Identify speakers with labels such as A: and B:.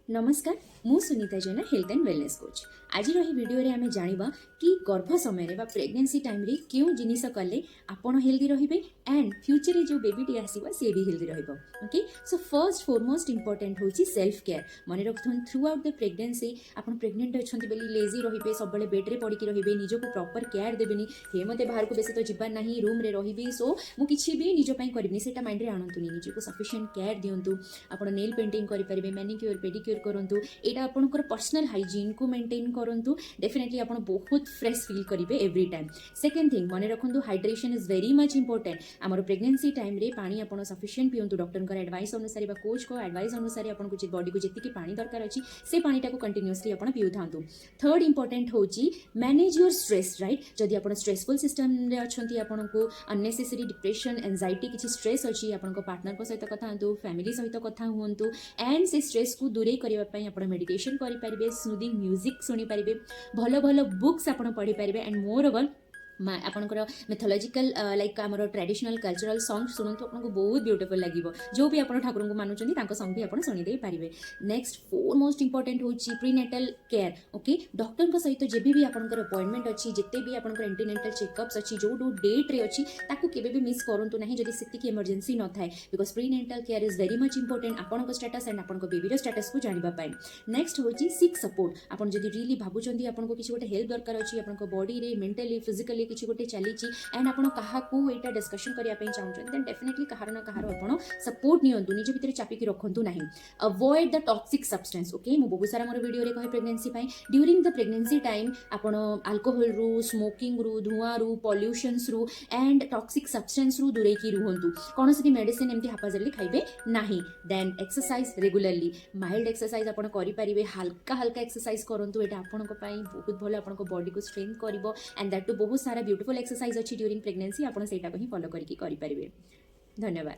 A: नमस्कार मु सुनीता जेना health and wellness coach. आज भिडियो रे आमे जानिबा कि गर्भ समय रे बा प्रेगनेंसी टाइम रे क्यों जिनिस कले आपण हेल्दी रहिबे एंड फ्यूचर रे जो बेबी टी आसीबा से भी हेल्दी रहइबो। Okay, so first foremost important होची सेल्फ केयर। मने रखथुन थ्रू आउट द प्रेगनेंसी आपण प्रेग्नेंट अछंती बेली लेजी रहिबे, सब बेले बेड रे पड़ी के रहिबे, निजो को प्रॉपर केयर देबेनी। हे मते बाहर को बेसी तो जिबा नाही, रूम रे रहिबी, सो मु किछि भी निजो पई करबिनी सेटा माइंड रे आनंतुनी। निजो को सफिशिएंट केयर दियंतु। आपण नेल पेंटिंग करि परिबे, मैनिक्योर पेडिक्योर करंतु। एटा आपनकर पर्सनल हाइजीन को मेंटेन करंतु। डेफिनेटली आपण बहुत फ्रेश फील करिवे एवरी टाइम। सेकंड थिंग मने रखंतु, hydration is very much important. हमर प्रेगनेंसी टाइम रे पानी आपण सफिशिएंट पियंतु। डॉक्टर कर एडवाइस अनुसार बा कोच को एडवाइस अनुसार आपण को जे बॉडी को जेतिकी पानी दरकार अछि से पानीटा को कंटिन्यूअसली आपण पिउथांतु। थर्ड इंपोर्टेंट होची मैनेज योर स्ट्रेस, राइट। जदि आपण स्ट्रेसफुल सिस्टम रे अछंती, आपण को अननेसेसरी डिप्रेशन एंजाइटी किछि स्ट्रेस अछि, आपण को पार्टनर को सहित कथा हंतु, फैमिली सहित कथा हुंतु एंड से स्ट्रेस को दूरे करिवा पई आपण मेडिटेशन करि परिबे, सूदिंग म्यूजिक सुनी परिबे, भलो भलो बुक्स आपण पढ़ी परिबे एंड मोर ओवर आपणकर मिथोलॉजिकल लाइक आमर ट्रेडिशनल कल्चरल सॉन्ग शुणु, आपको बहुत ब्यूटीफुल लगे। जो भी आप ठाकुर को मानुंट सॉन्ग भी आप शुणीदे पारे। नेक्स्ट फोर मोस्ट इंपोर्टेंट होची प्रीनेटल केयर। ओके, डॉक्टर को सहित जब भी आपंकर अपॉइंटमेंट अच्छी, जिते भी आपंकर एंटीनेटल चेकअप्स अच्छी, जो डेट रे अच्छी ताकू केबे भी मिस करंतु नहीं जदि सेतिकी इमरजेंसी न थाए, because prenatal care is very much important आपन स्टेटस एंड आपन बेबीर स्टेटस को जानिबा पाए। नेक्स्ट होची सिक सपोर्ट। आपन जदि रियली भाबुचंदी आपन को किछि गोटे हेल्प दरकार अछि, आपन बॉडी रे मेंटली फिजिकली किसी गोटे चली एंड आप यहाँ डिस्कसन करने चाहते देन डेफिनेटली कहार ना कहार आप सपोर्ट नियंतु, निज भितर चापिकी रखु ना। Avoid the toxic substance. Okay, मुझे बहुत सारा मोर वीडियो रे कहे pregnancy during the pregnancy time आपण अल्कोहल रु, स्मोकिंग रु, धुआं रु, पॉल्यूशंस रु एंड टॉक्सिक सब्सटेंस रु दूरे की रुहंतु। कौन सी मेडिसिन एमती हापाजली खाइबे नाही। Then exercise regularly, mild exercise आपण करि परिबे, हल्का हल्का एक्सरसाइज करंतु। एटा आपन को पई बहुत भलो आपन को बॉडी को स्ट्रेंथ करिवो एंड दैट टू बहुत सारा ब्यूटीफुल एक्सरसाइज अच्छी ड्यूरिंग प्रेगनेंसी, आप फॉलो करके करें। धन्यवाद।